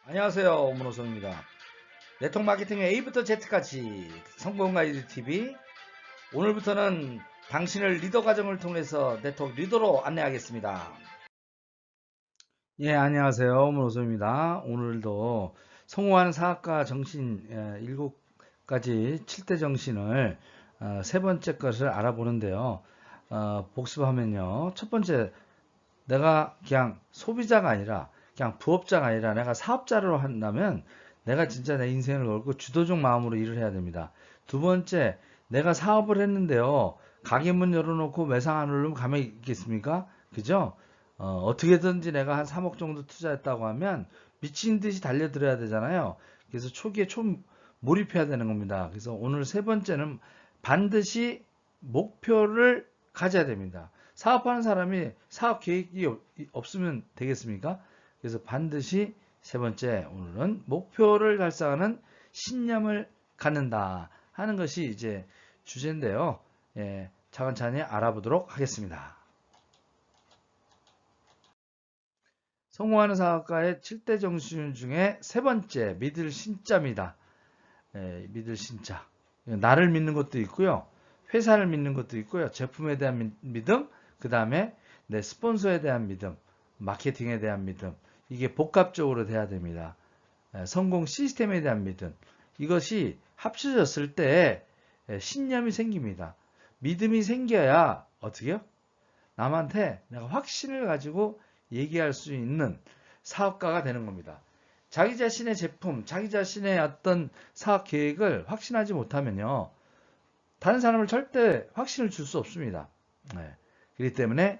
안녕하세요. 오문호성입니다. 네트워크 마케팅의 A부터 Z까지 성공 가이드 TV. 오늘부터는 당신을 리더 과정을 통해서 네트워크 리더로 안내하겠습니다. 예, 안녕하세요. 오문호성입니다. 오늘도 성공하는 사학과 정신 7가지 7대 정신을 세 번째 것을 알아보는데요. 복습하면요. 첫 번째, 내가 그냥 소비자가 아니라 그냥 부업자가 아니라 내가 사업자로 한다면 내가 진짜 내 인생을 걸고 주도적 마음으로 일을 해야 됩니다. 두 번째, 내가 사업을 했는데요. 가게 문 열어놓고 매상 안 오르면 가만히 있겠습니까? 그죠? 어떻게든지 내가 한 3억 정도 투자했다고 하면 미친 듯이 달려들어야 되잖아요. 그래서 초기에 몰입해야 되는 겁니다. 그래서 오늘 세 번째는 반드시 목표를 가져야 됩니다. 사업하는 사람이 사업 계획이 없으면 되겠습니까? 그래서 반드시 세 번째, 오늘은 목표를 달성하는 신념을 갖는다 하는 것이 이제 주제인데요. 예, 차근차근히 알아보도록 하겠습니다. 성공하는 사업가의 7대 정신 중에 세 번째, 믿을 신자입니다. 예, 믿을 신자. 나를 믿는 것도 있고요. 회사를 믿는 것도 있고요. 제품에 대한 믿음, 그 다음에 내 스폰서에 대한 믿음, 마케팅에 대한 믿음. 이게 복합적으로 돼야 됩니다. 성공 시스템에 대한 믿음. 이것이 합쳐졌을 때 신념이 생깁니다. 믿음이 생겨야 어떻게요? 남한테 내가 확신을 가지고 얘기할 수 있는 사업가가 되는 겁니다. 자기 자신의 제품, 자기 자신의 어떤 사업 계획을 확신하지 못하면요. 다른 사람을 절대 확신을 줄 수 없습니다. 네. 그렇기 때문에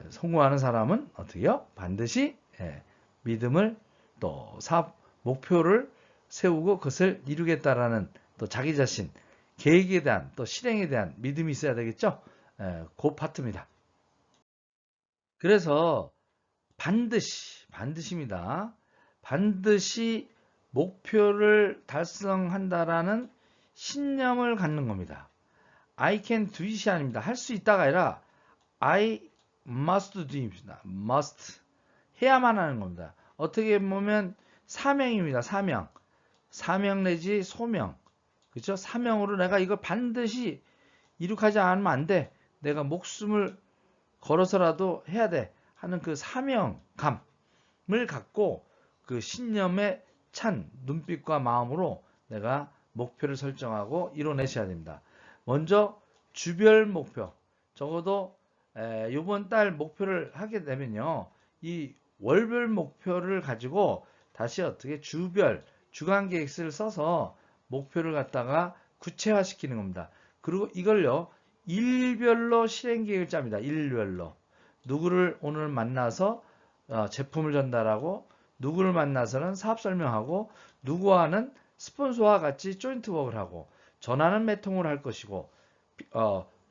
성공하는 사람은 어떻게요? 반드시 믿음을 또 사업 목표를 세우고 그것을 이루겠다라는 또 자기 자신 계획에 대한 또 실행에 대한 믿음이 있어야 되겠죠? 그 파트입니다. 그래서 반드시입니다. 반드시 목표를 달성한다라는 신념을 갖는 겁니다. I can do it이 아닙니다. 할 수 있다가 아니라 I must do입니다. must. 해야만 하는 겁니다. 어떻게 보면 사명입니다. 사명. 사명 내지 소명. 그렇죠? 사명으로 내가 이걸 반드시 이룩하지 않으면 안 돼. 내가 목숨을 걸어서라도 해야 돼. 하는 그 사명감을 갖고 그 신념에 찬 눈빛과 마음으로 내가 목표를 설정하고 이뤄내셔야 됩니다. 먼저 주별 목표. 적어도 이번 달 목표를 하게 되면요. 이 월별 목표를 가지고 다시 어떻게 주별, 주간 계획서를 써서 목표를 갖다가 구체화시키는 겁니다. 그리고 이걸요. 일별로 실행 계획을 짭니다. 일별로. 누구를 오늘 만나서 제품을 전달하고 누구를 만나서는 사업 설명하고 누구와는 스폰서와 같이 조인트 워크를 하고 전화는 몇 통을 할 것이고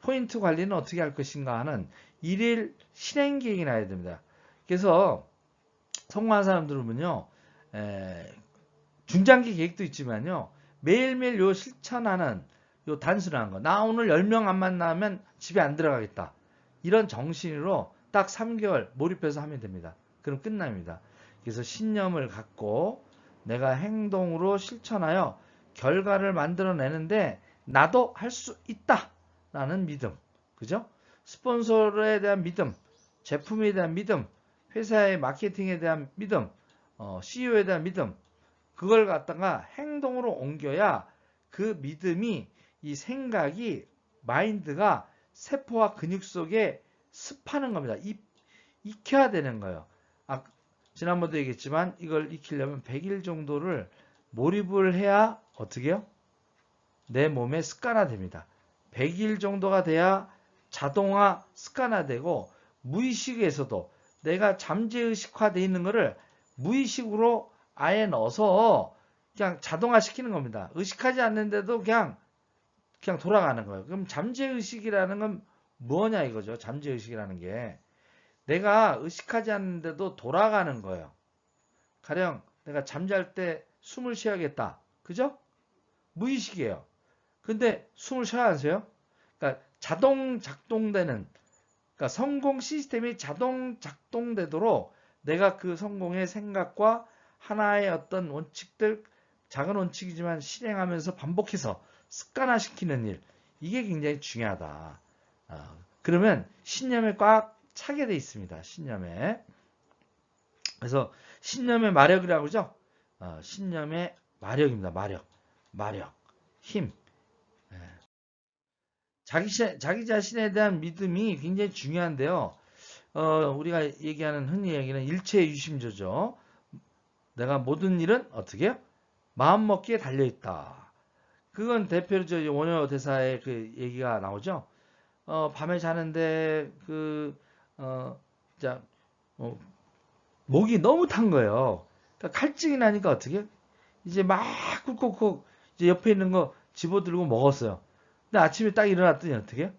포인트 관리는 어떻게 할 것인가 하는 일일 실행 계획이 나야 됩니다. 그래서 성공한 사람들은요 중장기 계획도 있지만요 매일매일 요 실천하는 요 단순한 거 나 오늘 10명 안 만나면 집에 안 들어가겠다 이런 정신으로 딱 3개월 몰입해서 하면 됩니다. 그럼 끝납니다. 그래서 신념을 갖고 내가 행동으로 실천하여 결과를 만들어내는데 나도 할 수 있다 라는 믿음, 그죠? 스폰서에 대한 믿음, 제품에 대한 믿음, 회사의 마케팅에 대한 믿음, CEO에 대한 믿음, 그걸 갖다가 행동으로 옮겨야 그 믿음이 이 생각이 마인드가 세포와 근육 속에 습하는 겁니다. 익혀야 되는 거예요. 지난번도 얘기했지만 이걸 익히려면 100일 정도를 몰입을 해야 어떻게 해요? 내 몸에 습관화됩니다. 100일 정도가 돼야 자동화 습관화되고 무의식에서도 내가 잠재의식화되어 있는 것을 무의식으로 아예 넣어서 그냥 자동화 시키는 겁니다. 의식하지 않는데도 그냥 돌아가는 거예요. 그럼 잠재의식이라는 건 뭐냐 이거죠. 잠재의식이라는 게 내가 의식하지 않는데도 돌아가는 거예요. 가령 내가 잠잘 때 숨을 쉬어야겠다. 그죠? 무의식이에요. 근데 숨을 쉬어야 하세요? 그러니까 자동 작동되는 그러니까 성공 시스템이 자동 작동되도록 내가 그 성공의 생각과 하나의 어떤 원칙들, 작은 원칙이지만 실행하면서 반복해서 습관화시키는 일, 이게 굉장히 중요하다. 그러면 신념에 꽉 차게 돼 있습니다. 신념에. 그래서 신념의 마력이라고 그러죠. 신념의 마력입니다. 마력, 힘. 예. 자기 자신에 대한 믿음이 굉장히 중요한데요. 우리가 얘기하는 흔히 얘기는 일체유심조죠. 내가 모든 일은 어떻게 해요? 마음먹기에 달려있다. 그건 대표적으로 원효 대사의 그 얘기가 나오죠. 밤에 자는데 자, 목이 너무 탄 거예요. 그러니까 갈증이 나니까 어떻게 해요? 이제 막 쿡쿡쿡 이제 옆에 있는 거 집어들고 먹었어요. 근데 아침에 딱 일어났더니 어떻게 해요?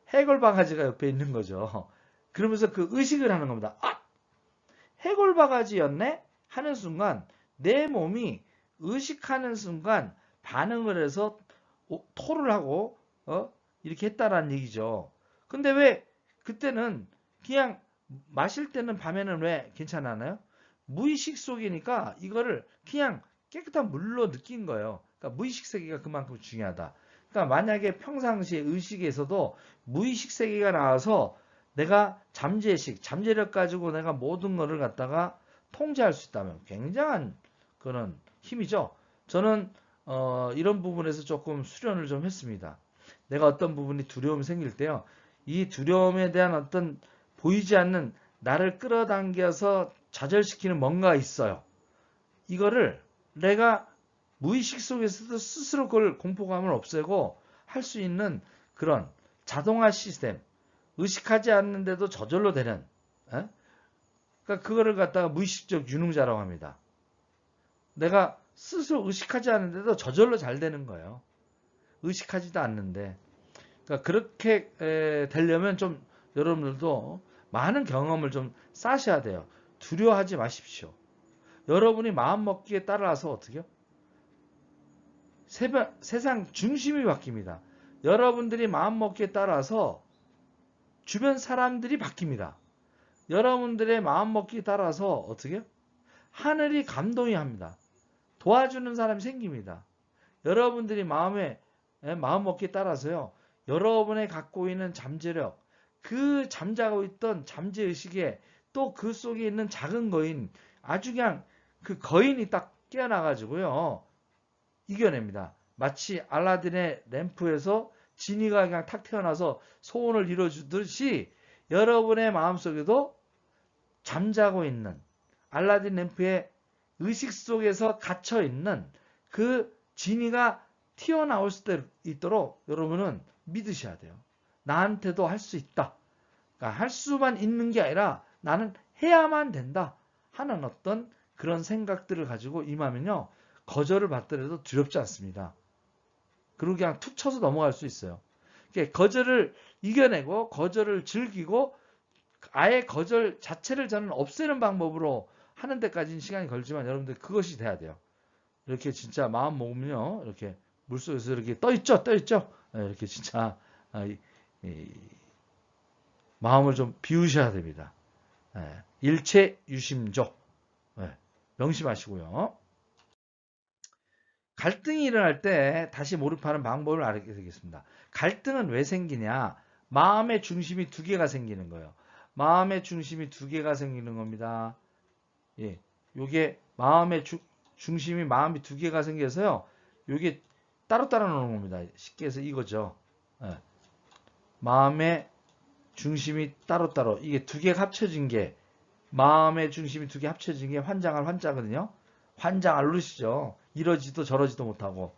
해골바가지가 옆에 있는 거죠. 그러면서 그 의식을 하는 겁니다. 아! 해골바가지였네? 하는 순간 내 몸이 의식하는 순간 반응을 해서 토를 하고 이렇게 했다라는 얘기죠. 근데 왜 그때는 그냥 마실 때는 밤에는 왜 괜찮았나요? 무의식 속이니까 이거를 그냥 깨끗한 물로 느낀 거예요. 그러니까 무의식 세계가 그만큼 중요하다. 그러니까 만약에 평상시에 의식에서도 무의식 세계가 나와서 내가 잠재력 가지고 내가 모든 것을 갖다가 통제할 수 있다면 굉장한 그런 힘이죠. 저는 이런 부분에서 조금 수련을 좀 했습니다. 내가 어떤 부분이 두려움이 생길 때요. 이 두려움에 대한 어떤 보이지 않는 나를 끌어당겨서 좌절시키는 뭔가 있어요. 이거를 내가 무의식 속에서도 스스로 그걸 공포감을 없애고 할 수 있는 그런 자동화 시스템, 의식하지 않는데도 저절로 되는, 그러니까 그거를 갖다가 무의식적 유능자라고 합니다. 내가 스스로 의식하지 않는데도 저절로 잘 되는 거예요. 의식하지도 않는데. 그러니까 그렇게 되려면 좀 여러분들도 많은 경험을 좀 쌓으셔야 돼요. 두려워하지 마십시오. 여러분이 마음먹기에 따라서 어떻게 해요? 세상 중심이 바뀝니다. 여러분들이 마음먹기에 따라서 주변 사람들이 바뀝니다. 여러분들의 마음먹기에 따라서 어떻게 해요? 하늘이 감동이 합니다. 도와주는 사람이 생깁니다. 여러분들이 마음먹기에 따라서요. 여러분의 갖고 있는 잠재력, 그 잠자고 있던 잠재의식에 또 그 속에 있는 작은 거인, 아주 그냥 그 거인이 딱 깨어나가지고요. 이겨냅니다. 마치 알라딘의 램프에서 지니가 그냥 탁 태어나서 소원을 이뤄주듯이 여러분의 마음속에도 잠자고 있는 알라딘 램프의 의식 속에서 갇혀있는 그 지니가 튀어나올 수 있도록 여러분은 믿으셔야 돼요. 나한테도 할 수 있다. 그러니까 할 수만 있는 게 아니라 나는 해야만 된다 하는 어떤 그런 생각들을 가지고 임하면요. 거절을 받더라도 두렵지 않습니다. 그리고 그냥 툭 쳐서 넘어갈 수 있어요. 그러니까 거절을 이겨내고 거절을 즐기고 아예 거절 자체를 저는 없애는 방법으로 하는 데까지는 시간이 걸리지만 여러분들 그것이 돼야 돼요. 이렇게 진짜 마음 먹으면요. 이렇게 물속에서 이렇게 떠있죠? 이렇게 진짜 마음을 좀 비우셔야 됩니다. 일체유심조. 명심하시고요. 갈등이 일어날 때 다시 몰입하는 방법을 알게 되겠습니다. 갈등은 왜 생기냐? 마음의 중심이 두 개가 생기는 거예요. 마음의 중심이 두 개가 생기는 겁니다. 예, 요게 마음의 중심이 마음이 두 개가 생겨서요. 요게 따로따로 노는 겁니다. 쉽게 해서 이거죠. 마음의 중심이 따로따로 이게 두 개가 합쳐진 게 마음의 중심이 두 개 합쳐진 게 환장할 환자거든요. 환장 알르시죠. 이러지도 저러지도 못하고.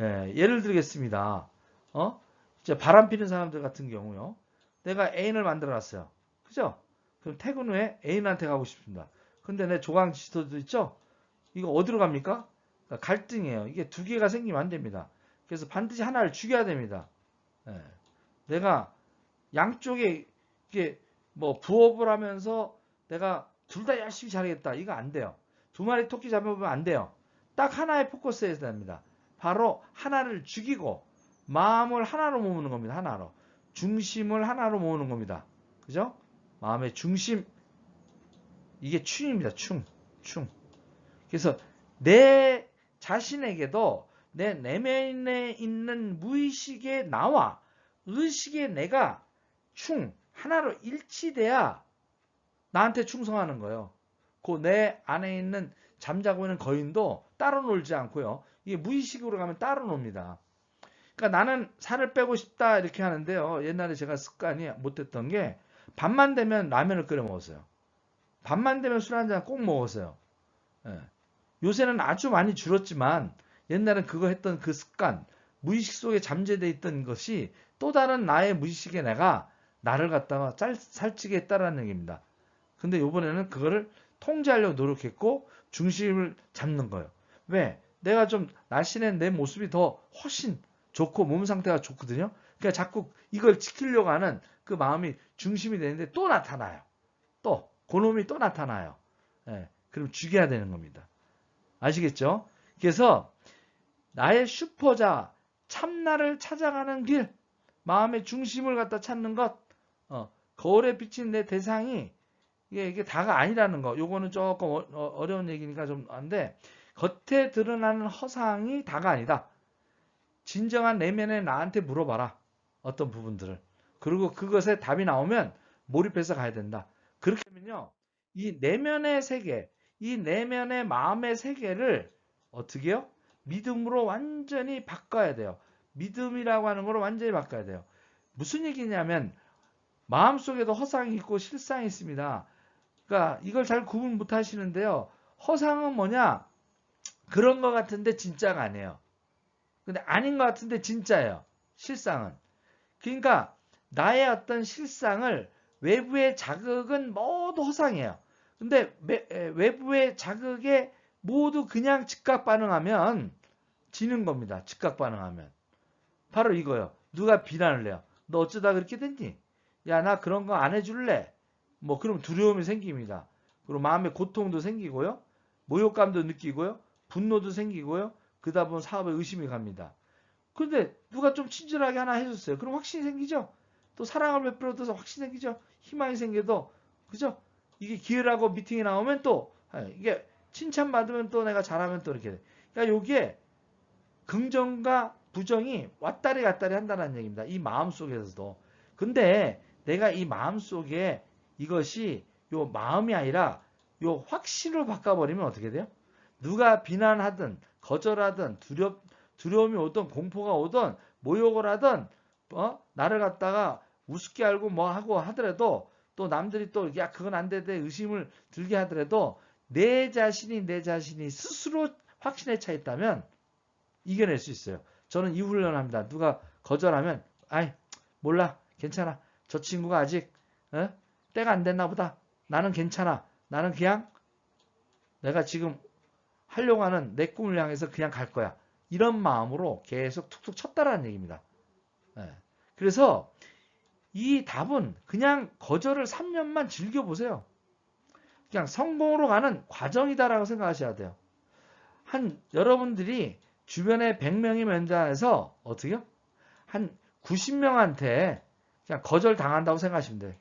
예를 들겠습니다. 이제 바람 피는 사람들 같은 경우요. 내가 애인을 만들어 놨어요. 그죠? 그럼 퇴근 후에 애인한테 가고 싶습니다. 근데 내 조강 지도도 있죠? 이거 어디로 갑니까? 그러니까 갈등이에요. 이게 두 개가 생기면 안 됩니다. 그래서 반드시 하나를 죽여야 됩니다. 내가 양쪽에 이게 뭐 부업을 하면서 내가 둘 다 열심히 잘하겠다. 이거 안 돼요. 두 마리 토끼 잡아보면 안 돼요. 딱 하나에 포커스해야 됩니다. 바로 하나를 죽이고 마음을 하나로 모으는 겁니다. 하나로. 중심을 하나로 모으는 겁니다. 그죠? 마음의 중심. 이게 충입니다. 충. 그래서 내 자신에게도 내 내면에 있는 무의식의 나와 의식의 내가 하나로 일치돼야 나한테 충성하는 거예요. 그 내 안에 있는 잠자고 있는 거인도 따로 놀지 않고요. 이게 무의식으로 가면 따로 놉니다. 그러니까 나는 살을 빼고 싶다 이렇게 하는데요. 옛날에 제가 습관이 못했던 게 밤만 되면 라면을 끓여 먹었어요. 밤만 되면 술 한잔 꼭 먹었어요. 예. 요새는 아주 많이 줄었지만 옛날엔 그거 했던 그 습관, 무의식 속에 잠재되어 있던 것이 또 다른 나의 무의식의 내가 나를 갖다가 살찌게 했다라는 얘기입니다. 근데 이번에는 그거를 통제하려고 노력했고 중심을 잡는 거예요. 왜? 내가 좀 날씬한 내 모습이 더 훨씬 좋고 몸 상태가 좋거든요. 그러니까 자꾸 이걸 지키려고 하는 그 마음이 중심이 되는데 또 나타나요. 또 그놈이 또 나타나요. 예, 그럼 죽여야 되는 겁니다. 아시겠죠? 그래서 나의 슈퍼자 참나를 찾아가는 길, 마음의 중심을 갖다 찾는 것, 거울에 비친 내 대상이 이게 다가 아니라는 거. 요거는 조금 어려운 얘기니까 좀 안돼. 겉에 드러나는 허상이 다가 아니다. 진정한 내면에 나한테 물어봐라. 어떤 부분들을. 그리고 그것에 답이 나오면 몰입해서 가야 된다. 그렇게 하면요. 이 내면의 세계, 이 내면의 마음의 세계를 어떻게 해요? 믿음으로 완전히 바꿔야 돼요. 믿음이라고 하는 걸 완전히 바꿔야 돼요. 무슨 얘기냐면 마음속에도 허상이 있고 실상이 있습니다. 그러니까 이걸 잘 구분 못 하시는데요. 허상은 뭐냐? 그런 것 같은데 진짜가 아니에요. 근데 아닌 것 같은데 진짜예요. 실상은. 그러니까 나의 어떤 실상을 외부의 자극은 모두 허상이에요. 근데 외부의 자극에 모두 그냥 즉각 반응하면 지는 겁니다. 즉각 반응하면. 바로 이거요. 누가 비난을 해요. 너 어쩌다 그렇게 됐니? 야, 나 그런 거 안 해줄래? 뭐 그럼 두려움이 생깁니다. 그리고 마음의 고통도 생기고요. 모욕감도 느끼고요. 분노도 생기고요. 그러다 보면 사업에 의심이 갑니다. 그런데 누가 좀 친절하게 하나 해줬어요. 그럼 확신이 생기죠. 또 사랑을 베풀어줘서 확신이 생기죠. 희망이 생겨도 그죠? 이게 기회라고 미팅에 나오면 또 이게 칭찬받으면 또 내가 잘하면 또 이렇게 돼. 그러니까 여기에 긍정과 부정이 왔다리 갔다리 한다는 얘기입니다. 이 마음속에서도. 근데 내가 이 마음속에 이것이 요 마음이 아니라 요 확신으로 바꿔버리면 어떻게 돼요? 누가 비난하든 거절하든 두려움이 오든 공포가 오든 모욕을 하든 나를 갖다가 우습게 알고 뭐 하고 하더라도 또 남들이 또 야 그건 안 돼 의심을 들게 하더라도 내 자신이 스스로 확신에 차 있다면 이겨낼 수 있어요. 저는 이 훈련을 합니다. 누가 거절하면 아이 몰라 괜찮아 저 친구가 아직 때가 안 됐나 보다. 나는 괜찮아. 나는 그냥 내가 지금 하려고 하는 내 꿈을 향해서 그냥 갈 거야. 이런 마음으로 계속 툭툭 쳤다라는 얘기입니다. 그래서 이 답은 그냥 거절을 3년만 즐겨보세요. 그냥 성공으로 가는 과정이다라고 생각하셔야 돼요. 여러분들이 주변에 100명이 면담해서 어떻게요? 한 90명한테 그냥 거절 당한다고 생각하시면 돼요.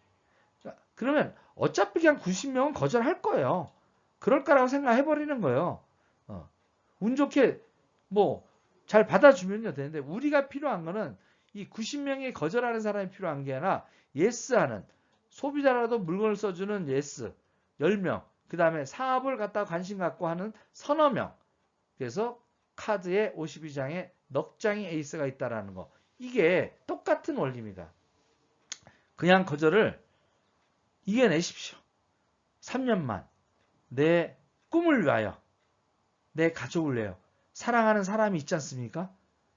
그러면 어차피 그냥 90명은 거절할 거예요. 그럴 거라고 생각해버리는 거예요. 운 좋게 뭐 잘 받아주면요 되는데 우리가 필요한 거는 이 90명이 거절하는 사람이 필요한 게 아니라 예스하는 소비자라도 물건을 써주는 예스 10명 그 다음에 사업을 갖다 관심 갖고 하는 서너 명 그래서 카드에 52장에 넉 장이 에이스가 있다라는 거 이게 똑같은 원리입니다. 그냥 거절을 이겨내십시오. 3년만 내 꿈을 위하여 내 가족을 위하여 사랑하는 사람이 있지 않습니까?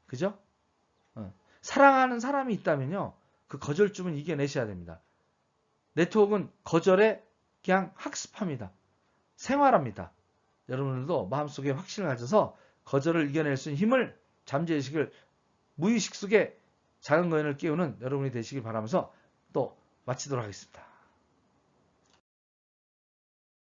그죠? 사랑하는 사람이 있다면요. 그 거절쯤은 이겨내셔야 됩니다. 네트워크는 거절에 그냥 학습합니다. 생활합니다. 여러분들도 마음속에 확신을 가져서 거절을 이겨낼 수 있는 힘을 잠재의식을 무의식 속에 작은 거인을 깨우는 여러분이 되시길 바라면서 또 마치도록 하겠습니다.